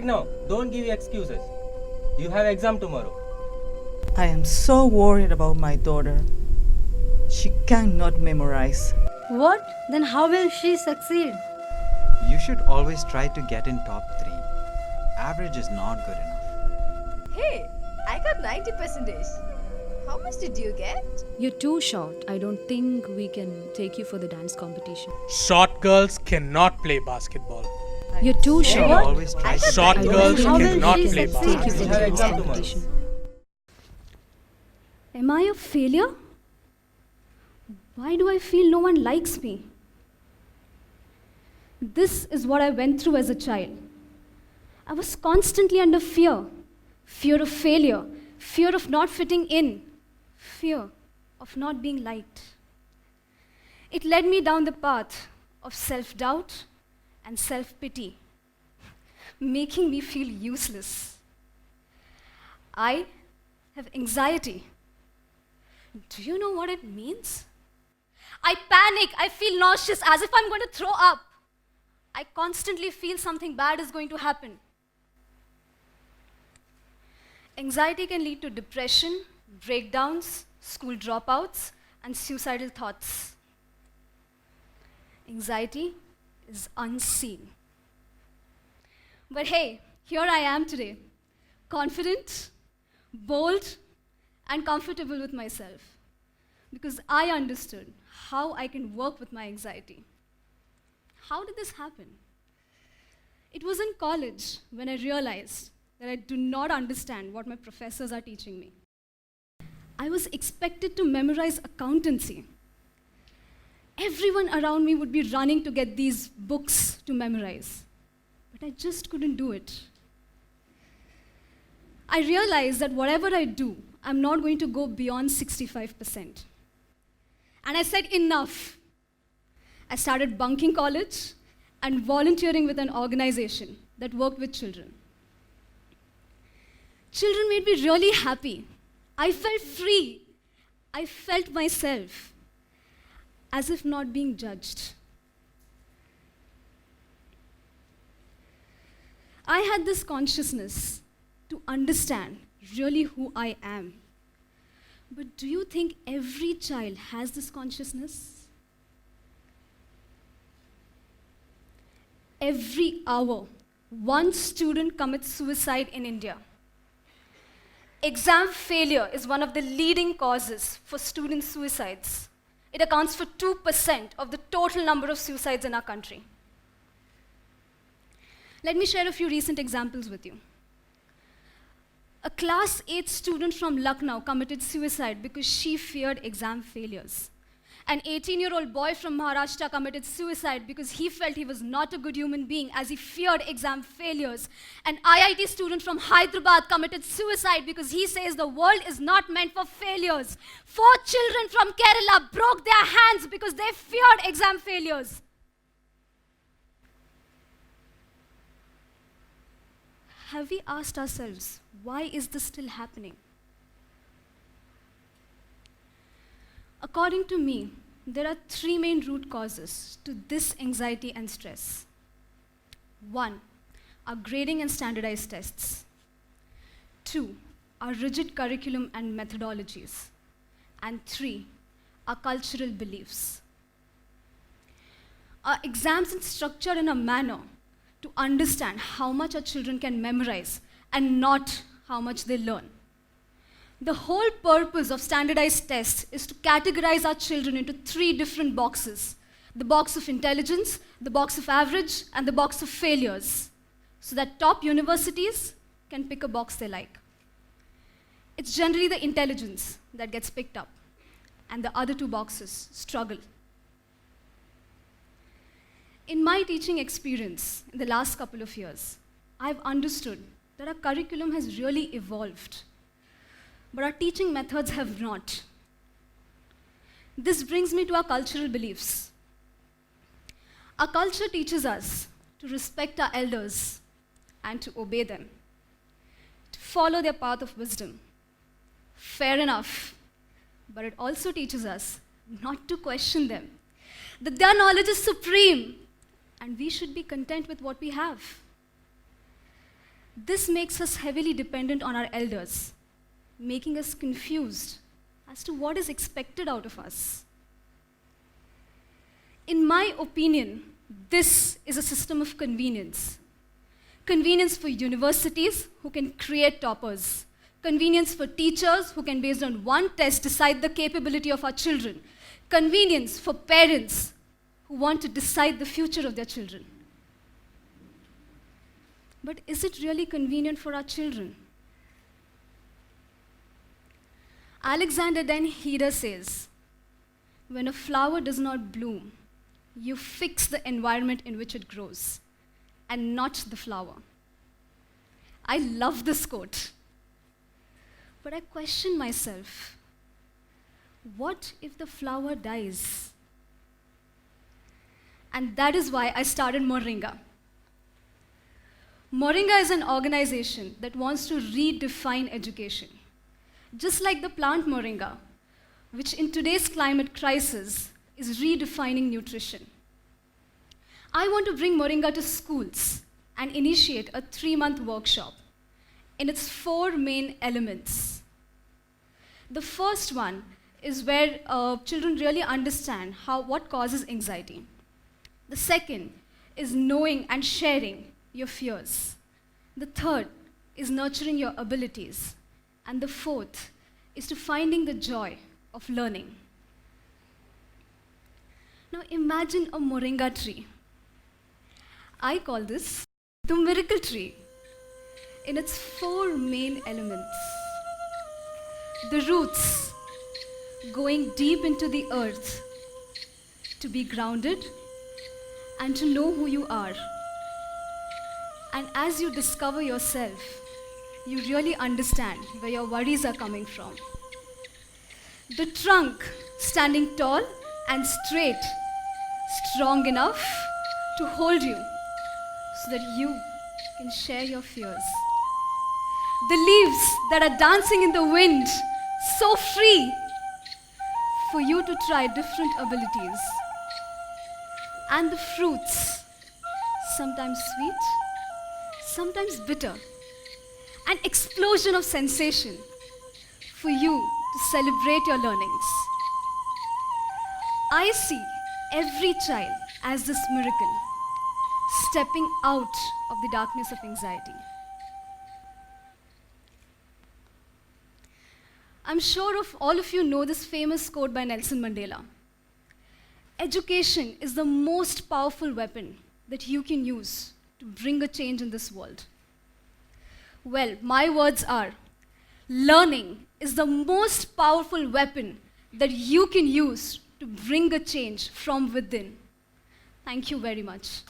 right now. Don't give excuses. You have exam tomorrow. I am so worried about my daughter. She cannot memorize. What? Then how will she succeed? You should always try to get in top 3. Average is not good enough. Hey, I got 90%. How much did you get? You're too short. I don't think we can take you for the dance competition. Short girls cannot play basketball. You're too You short. always try to Short get in girls How will cannot she play succeed? Take you for You the have dance exam tomorrow. competition. Am I a failure? Why do I feel no one likes me? This is what I went through as a child. I was constantly under fear. Fear of failure, fear of not fitting in, fear of not being liked. It led me down the path of self-doubt and self-pity, making me feel useless. I have anxiety. Do you know what it means? I panic, I feel nauseous as if I'm going to throw up. I constantly feel something bad is going to happen. Anxiety can lead to depression, breakdowns, school dropouts, and suicidal thoughts. Anxiety is unseen. But hey, here I am today, confident, bold, and comfortable with myself, because I understood how I can work with my anxiety. How did this happen? It was in college when I realized that I do not understand what my professors are teaching me. I was expected to memorize accountancy. Everyone around me would be running to get these books to memorize, but I just couldn't do it. I realized that whatever I do, I'm not going to go beyond 65%. And I said, enough. I started bunking college and volunteering with an organization that worked with children. Children made me really happy. I felt free. I felt myself, as if not being judged. I had this consciousness to understand really who I am. But do you think every child has this consciousness? Every hour, one student commits suicide in India. Exam failure is one of the leading causes for student suicides. It accounts for 2% of the total number of suicides in our country. Let me share a few recent examples with you. A class 8 student from Lucknow committed suicide because she feared exam failures. An 18-year-old boy from Maharashtra committed suicide because he felt he was not a good human being as he feared exam failures. An IIT student from Hyderabad committed suicide because he says the world is not meant for failures. 4 children from Kerala broke their hands because they feared exam failures. Have we asked ourselves, why is this still happening? According to me, there are 3 main root causes to this anxiety and stress. 1, our grading and standardized tests. 2, our rigid curriculum and methodologies. And 3, our cultural beliefs. Our exams are structured in a manner to understand how much our children can memorize and not how much they learn. The whole purpose of standardized tests is to categorize our children into 3 different boxes. The box of intelligence, the box of average, and the box of failures, so that top universities can pick a box they like. It's generally the intelligence that gets picked up, and the other 2 boxes struggle. In my teaching experience in the last couple of years, I've understood that our curriculum has really evolved, but our teaching methods have not. This brings me to our cultural beliefs. Our culture teaches us to respect our elders and to obey them, to follow their path of wisdom. Fair enough, but it also teaches us not to question them, that their knowledge is supreme, and we should be content with what we have. This makes us heavily dependent on our elders, making us confused as to what is expected out of us. In my opinion, this is a system of convenience. Convenience for universities who can create toppers. Convenience for teachers who can, based on one test, decide the capability of our children. Convenience for parents who want to decide the future of their children. But is it really convenient for our children? Alexander Den Heder says, when a flower does not bloom, you fix the environment in which it grows, and not the flower. I love this quote. But I question myself, what if the flower dies? And that is why I started Moringa. Moringa is an organization that wants to redefine education. Just like the plant Moringa, which in today's climate crisis is redefining nutrition. I want to bring Moringa to schools and initiate a 3-month workshop in its 4 main elements. The first one is where children really understand what causes anxiety. The second is knowing and sharing your fears. The third is nurturing your abilities. And the fourth is to finding the joy of learning. Now imagine a Moringa tree. I call this the miracle tree in its 4 main elements. The roots going deep into the earth to be grounded and to know who you are. And as you discover yourself, you really understand where your worries are coming from. The trunk standing tall and straight, strong enough to hold you so that you can share your fears. The leaves that are dancing in the wind, so free for you to try different abilities. And the fruits, sometimes sweet, sometimes bitter. An explosion of sensation for you to celebrate your learnings. I see every child as this miracle, stepping out of the darkness of anxiety. I'm sure all of you know this famous quote by Nelson Mandela. Education is the most powerful weapon that you can use to bring a change in this world. Well, my words are, learning is the most powerful weapon that you can use to bring a change from within. Thank you very much.